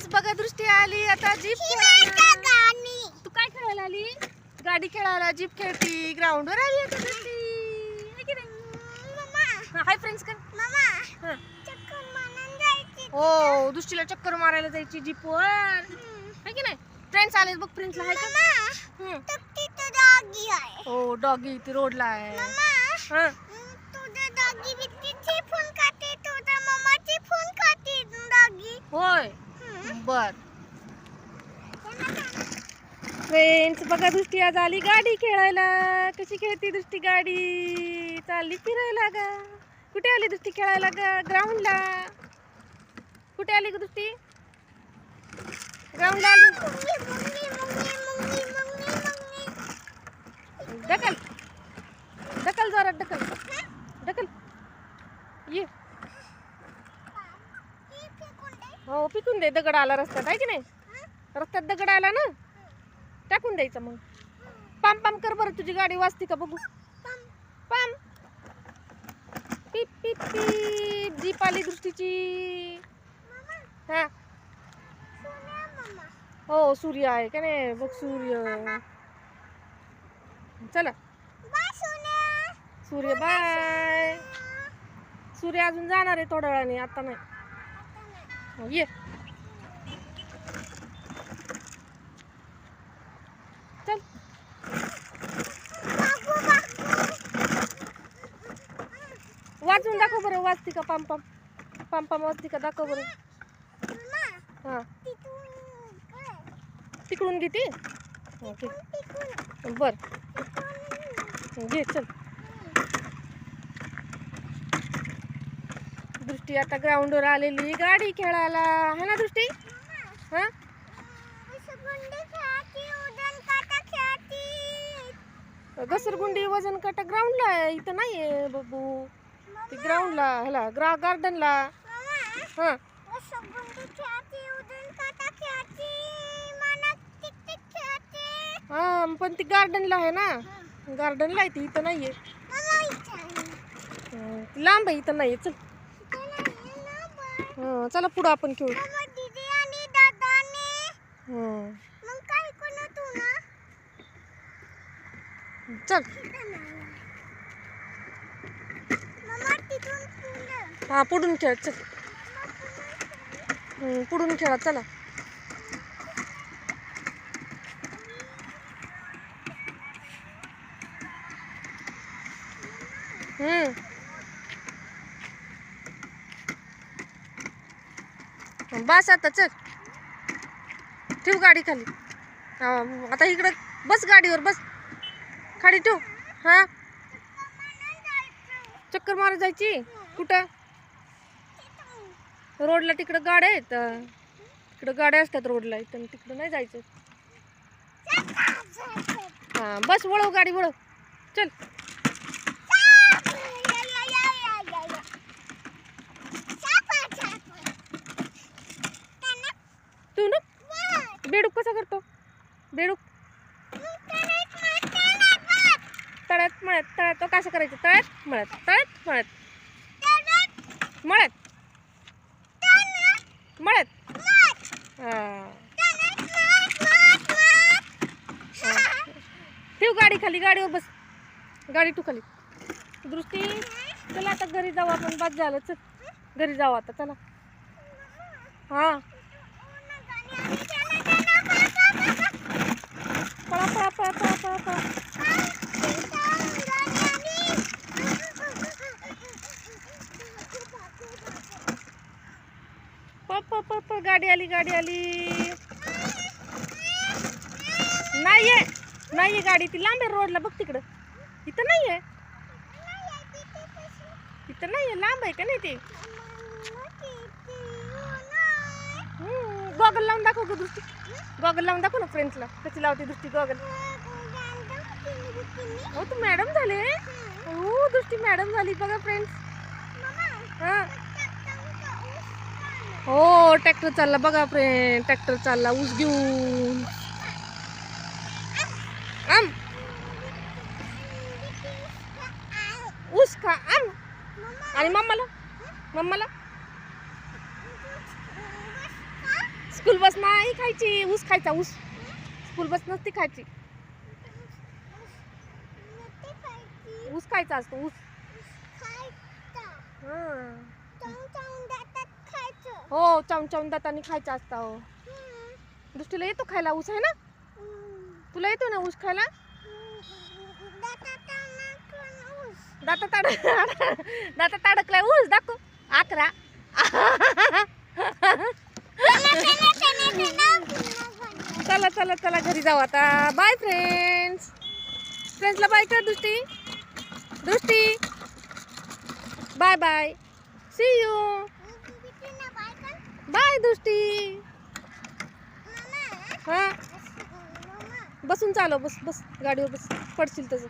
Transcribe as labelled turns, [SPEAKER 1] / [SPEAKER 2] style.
[SPEAKER 1] Friends बघा दृष्टी आली आता जीप खेळायला. तू काय खेळायला आली? गाडी खेळायला. जीप खेळती. ग्राउंड वर आली आता दृष्टी. है की नाही? हाय फ्रेंड्स कर. हो दृष्टीला चक्कर मारायला जायची जीप वर. है की नाही? फ्रेंड्स आले बघ. फ्रेंड्सला हाय का? हो डॉगी इथे रोडला आहे. हा होय बर. फ्रेंड्स बघा दृष्टी आज आली गाडी खेळायला. कशी खेळती दृष्टी गाडी? चालली फिरायला गा. कुठे आली दृष्टी खेळायला गा? ग्राउंडला. कुठे आली ग दृष्टी? ग्राउंडला आली. ढकल ढकल जोरात ढकल ढकल. ये हो पिकून दे. दगड आला रस्त्यात आहे की नाही? रस्त्यात दगड आला ना टाकून द्यायचा. मग पाम पाम कर बरं. तुझी गाडी वाजती का बघू? पाम पीप पीप पीप. जीप आली दृष्टीची. हा हो सूर्य आहे का नाही बघ. सूर्य चला. सूर्य बाय. सूर्य अजून जाणार आहे थोड्या वेळाने. आता नाही. ये चल. वाजवून दाखव बरं. वाजती का? पाम पाम पाम पाम वाजती का? दाखव बरं. हा तिकडून घेते. ओके बर घे चल. दृष्टी आता ग्राउंडवर आलेली गाडी खेळायला. है ना दृष्टी? हा घसरगुंडी वजन काटा ग्राउंडला आहे. इथं नाहीये बाबू. ती ग्राउंडला ह्याला गार्डनला. हा हा पण ती गार्डनला आहे ना. गार्डनला आहे ती. इथं नाहीये. लांब आहे. इथं नाहीये. चल चला पुढं आपण खेळू. चल हा पुढून खेळ. चल पुढून खेळा. चला बस आता. चल ठेव गाडी खाली. आता इकडं बस. गाडीवर बस. खाली ठेव. हा चक्कर मारा जायची. कुठं? रोडला तिकडं गाड्या आहेत. तिकडं गाड्या असतात रोडला. इथं तिकडं नाही जायचं. हा बस. वळव गाडी वळव. चल तू ना बेडूक कसा करतो? बेडूक तळ्यात मळ्यात. तळ्यात तो कसं करायचं? तळ्यात मळ्यात. तळ्यात मळ्यात. मळ्यात मळ्यात. ठेव गाडी खाली. गाडीवर बस. गाडी तू खाली. दृष्टी चला आता घरी जाऊ आपण. बाद झालं. चल घरी जाऊ आता. चला हा पळा पळा पळा पळा पळा पळा. पळ गाडी आली. गाडी आली. नाहीये नाहीये गाडी. ती लांब आहे रोडला बघ तिकडं. इथं नाहीये. इथं नाहीये. लांब आहे का नाही ते? गॉगल लावून दाखव ग दृष्टी. गॉगल लावून दाखव ना फ्रेंड्सला. कशी लावते दृष्टी गॉगल? हो तू मॅडम झाले. हो दृष्टी मॅडम झाली बघा फ्रेंड्स. हा हो ट्रॅक्टर चालला बघा फ्रेंड. ट्रॅक्टर चालला ऊस घेऊन. आम ऊस खा. आम आणि मम्माला. मम्माला स्कूल बस नाही खायची, ऊस खायचा ऊस. स्कूल बस नसती खायची, ऊस खायचा असतो ऊस. हो चावून चावून दातांनी खायचा असता. हो दृष्टीला येतो खायला ऊस आहे ना? तुला येतो ना ऊस खायला? दातात अडकलाय ऊस दाखव. 11. चला चला चला घरी जाऊ आता. Bye friends. फ्रेंड्सला बाय कर दृष्टी. दृष्टी bye bye. See you. Bye दृष्टी. हा बसून चालव. बस बस गाडीवर बस, पडशील तसं.